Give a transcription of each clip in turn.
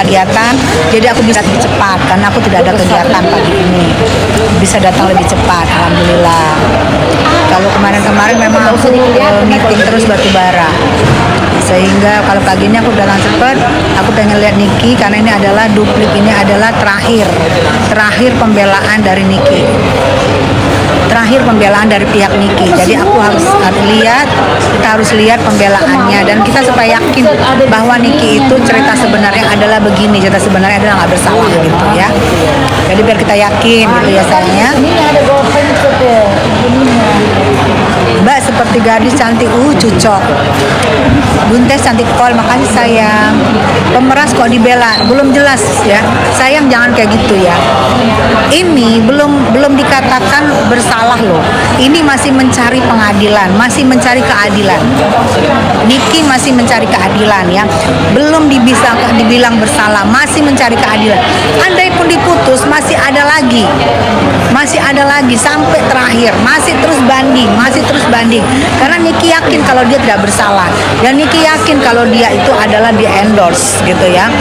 kegiatan, jadi aku bisa lebih cepat karena aku tidak ada kegiatan pagi ini, bisa datang lebih cepat, alhamdulillah. Kalau kemarin-kemarin memang aku meeting terus batu bara, sehingga kalau pagi ini aku datang cepat. Aku pengen lihat Niki karena ini adalah duplik, ini adalah terakhir pembelaan dari Niki, terakhir pembelaan dari pihak Niki. Jadi aku kita harus lihat pembelaannya, dan kita supaya yakin bahwa Niki itu cerita sebenarnya adalah begini, cerita sebenarnya adalah nggak bersalah gitu ya. Jadi biar kita yakin gitu ya sayangnya. Mbak seperti gadis cantik, cucok. Buntes cantik kol, makasih sayang. Pemeras kok dibela, belum jelas ya. Sayang jangan kayak gitu ya. Ini belum dikatakan bersalah loh. Ini masih mencari pengadilan, masih mencari keadilan. Niki masih mencari keadilan ya. Belum dibilang bersalah, masih mencari keadilan. Andai pun diputus masih ada lagi sampai terakhir, masih terus banding. Karena Niki yakin kalau dia tidak bersalah, dan Niki yakin kalau dia itu adalah di endorse gitu ya.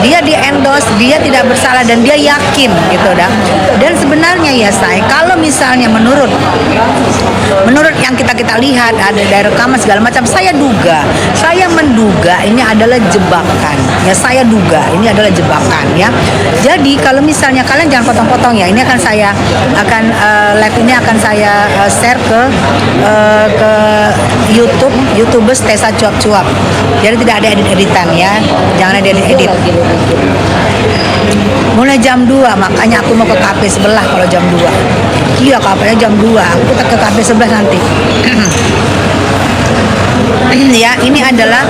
Dia di endorse, dia tidak bersalah dan dia yakin gitu dah. Dan sebenarnya ya kalau misalnya menurut yang kita lihat ada dari rekaman segala macam, saya menduga ini adalah jebakan. Ya saya duga ini adalah jebakan ya. Jadi kalau misalnya kalian jangan potong-potong ya. Ini akan saya live ini akan saya share ke YouTubers Tessa Cuap-Cuap. Jadi tidak ada edit-editan ya. Jangan ada edit. Mulai jam 2, makanya aku mau ke kafe sebelah kalau jam 2. Iya, kafenya jam 2. Aku ke kafe sebelah nanti. Ya, ini adalah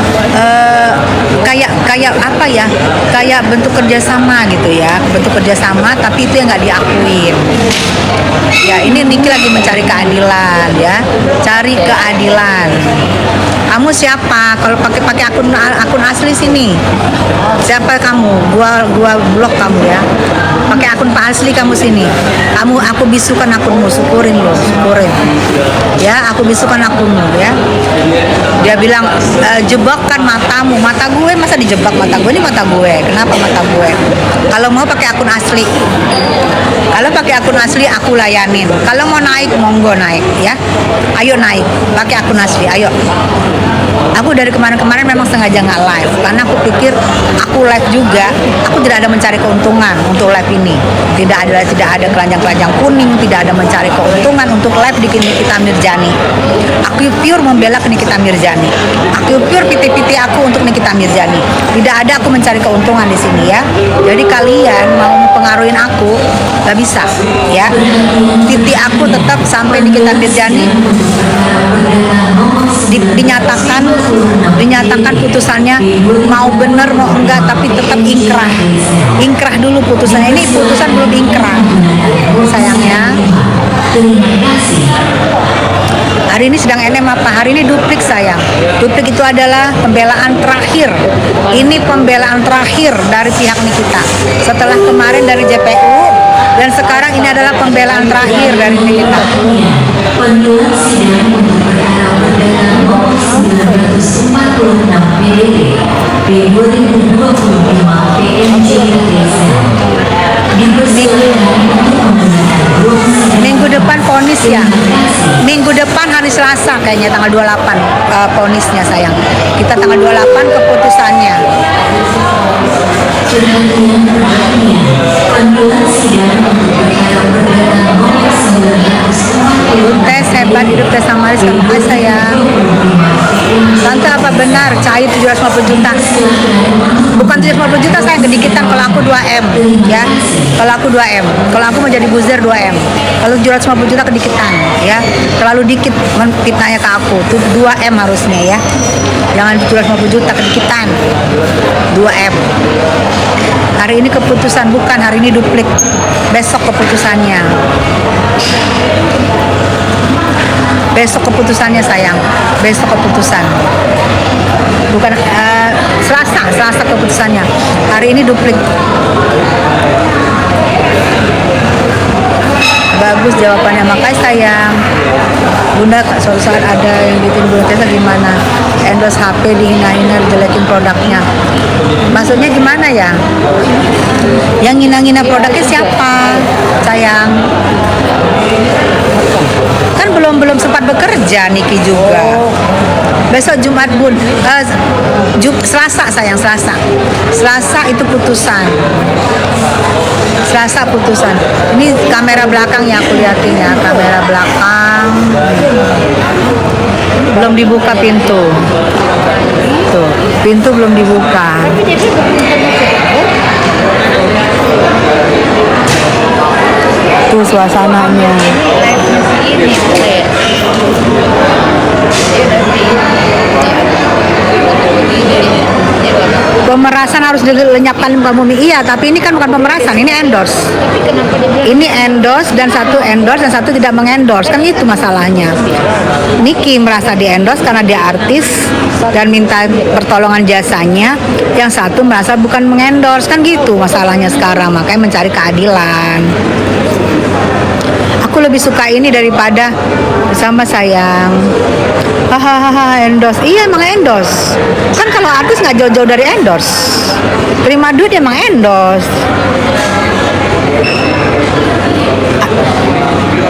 kayak apa ya? Kayak bentuk kerjasama gitu ya, tapi itu yang nggak diakuin. Ya, ini Niki lagi mencari keadilan ya, cari keadilan. Kamu siapa? Kalau pakai akun asli sini. Siapa kamu? Gua blok kamu ya. Pakai akun asli kamu sini. Aku bisukan akunmu, syukurin. Ya, aku bisukan akunmu ya. Dia bilang jebakkan matamu. Mata gue masa dijebak mata gue? Ini mata gue. Kenapa mata gue? Kalau mau pakai akun asli. Kalau pakai akun asli aku layanin. Kalau mau naik monggo naik ya. Ayo naik. Pakai akun asli. Ayo. Aku dari kemarin memang sengaja nggak live karena aku pikir aku live juga, aku tidak ada mencari keuntungan untuk live ini. Tidak ada keranjang kuning, tidak ada mencari keuntungan untuk live di Nikita Mirzani. Aku pure membela ke Nikita Mirzani. Aku pure piti-piti aku untuk Nikita Mirzani. Tidak ada aku mencari keuntungan di sini ya. Jadi kalian mau mempengaruhin aku nggak bisa ya. Titik aku tetap sampai Nikita Mirzani dinyatakan putusannya, mau benar mau enggak, tapi tetap ingkrah dulu putusannya. Ini putusan belum ingkrah sayangnya. Hari ini sedang NM apa? Hari ini duplik sayang. Duplik itu adalah pembelaan terakhir. Ini pembelaan terakhir dari pihak Nikita. Setelah kemarin dari JPU, dan sekarang ini adalah pembelaan terakhir dari Nikita. Penjualan sidang untuk perkara perdana nomor 946 PDT P2025 PMJ Desa dipersilakan untuk menggunakan minggu depan ponis ya. Minggu depan hari Selasa kayaknya tanggal 28 ponisnya sayang. Kita tanggal 28 keputusannya. Perhatian penjualan sidang untuk perkara perdana nomor 946 Tes hebat, hidup tes sama makasih sayang. Tante apa benar cair 750 juta? Bukan 750 juta sayang, kedikitan. Kalau aku 2M ya. Kalau aku 2M. Kalau aku mau jadi buzzer 2M. Kalau 750 juta kedikitan ya. Terlalu dikit fitnahnya ke aku. Itu 2M harusnya ya. Jangan 750 juta kedikitan. 2M. Hari ini keputusan, bukan hari ini duplik. Besok keputusannya. Besok keputusannya sayang. Besok keputusan. Bukan Selasa keputusannya. Hari ini duplik. Bagus jawabannya, makanya sayang. Bunda suatu saat ada yang bikin Bunda Tessa gimana? Endorse HP dihina-hina, jelekin produknya. Maksudnya gimana ya? Yang ngina-ngina produknya siapa? Sayang. Kan belum sempat bekerja Niki juga. Besok Jumat Bun, Selasa sayang, Selasa itu putusan. Selasa putusan. Ini kamera belakang ya, aku liatin ya, kamera belakang. Belum dibuka pintu. Tuh, pintu belum dibuka. Tuh suasananya. Pemerasan harus dilenyapkan limbah bumi. Iya, tapi ini kan bukan pemerasan, ini endorse. Ini endorse dan satu tidak mengendorse, kan itu masalahnya. Niki merasa di endorse karena dia artis dan minta pertolongan jasanya. Yang satu merasa bukan mengendorse, kan gitu masalahnya sekarang. Makanya mencari keadilan. Aku lebih suka ini daripada sama sayang. Hahaha, endorse. Iya emang endorse. Kan kalau artis nggak jauh-jauh dari endorse. Terima duit emang endorse.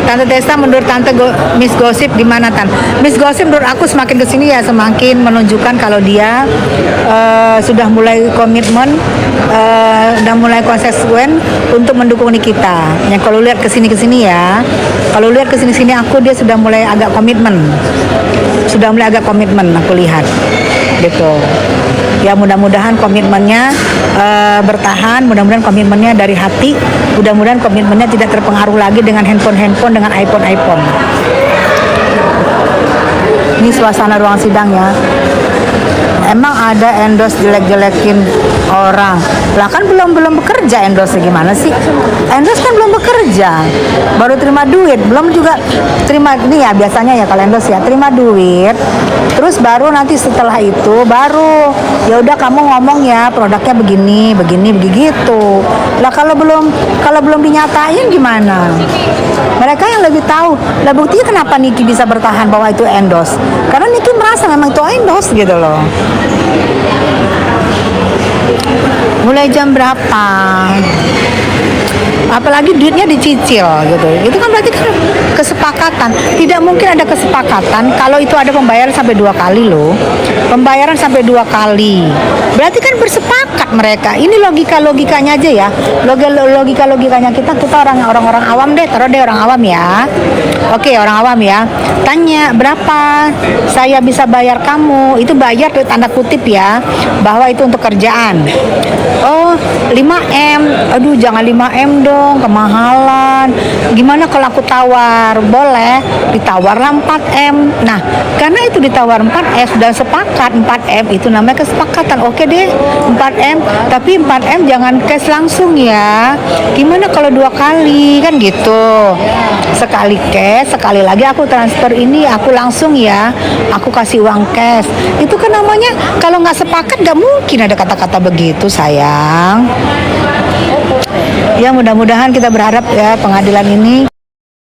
Tante Tessa, menurut Tante Miss Gossip gimana Tan? Miss Gossip menurut aku semakin kesini ya semakin menunjukkan kalau dia sudah mulai komitmen, udah mulai konsisten untuk mendukung Nikita. Yang kalau lihat kesini ya, kalau lihat kesini aku dia sudah mulai agak komitmen, aku lihat gitu. Ya mudah-mudahan komitmennya bertahan, mudah-mudahan komitmennya dari hati, mudah-mudahan komitmennya tidak terpengaruh lagi dengan handphone, dengan iPhone. Ini suasana ruang sidang ya. Emang ada endorse jelek-jelekin orang. Lah kan belum bekerja endorse gimana sih? Endorse kan belum bekerja. Baru terima duit, belum juga terima ini ya biasanya ya kalau endorse ya, terima duit. Terus baru nanti setelah itu baru ya udah kamu ngomong ya produknya begini begitu. Lah kalau belum dinyatain gimana? Mereka yang lebih tahu. Lah buktinya kenapa Niki bisa bertahan bahwa itu endorse? Karena Niki merasa memang itu endorse gitu loh. Mulai jam berapa? Apalagi duitnya dicicil gitu. Itu kan berarti kan kesepakatan. Tidak mungkin ada kesepakatan kalau itu ada pembayaran sampai 2 kali loh. Pembayaran sampai 2 kali. Berarti kan bersepakat mereka. Ini logikanya aja ya. Logikanya kita orang-orang awam deh, taruh deh orang awam ya. Oke, orang awam ya. Tanya, berapa saya bisa bayar kamu? Itu bayar tuh tanda kutip ya, bahwa itu untuk kerjaan. Oh, 5M. Aduh, jangan 5M dong, kemahalan. Gimana kalau aku tawar? Boleh, ditawarlah 4M. Nah, karena itu ditawar 4M dan sepakat 4M, itu namanya kesepakatan. Oke deh, 4M, tapi 4M jangan cash langsung ya. Gimana kalau 2 kali? Kan gitu. Sekali cash, sekali lagi aku transfer ini, aku langsung ya, aku kasih uang cash. Itu kan namanya kalau nggak sepakat nggak mungkin ada kata-kata begitu sayang. Ya mudah-mudahan kita berharap ya pengadilan ini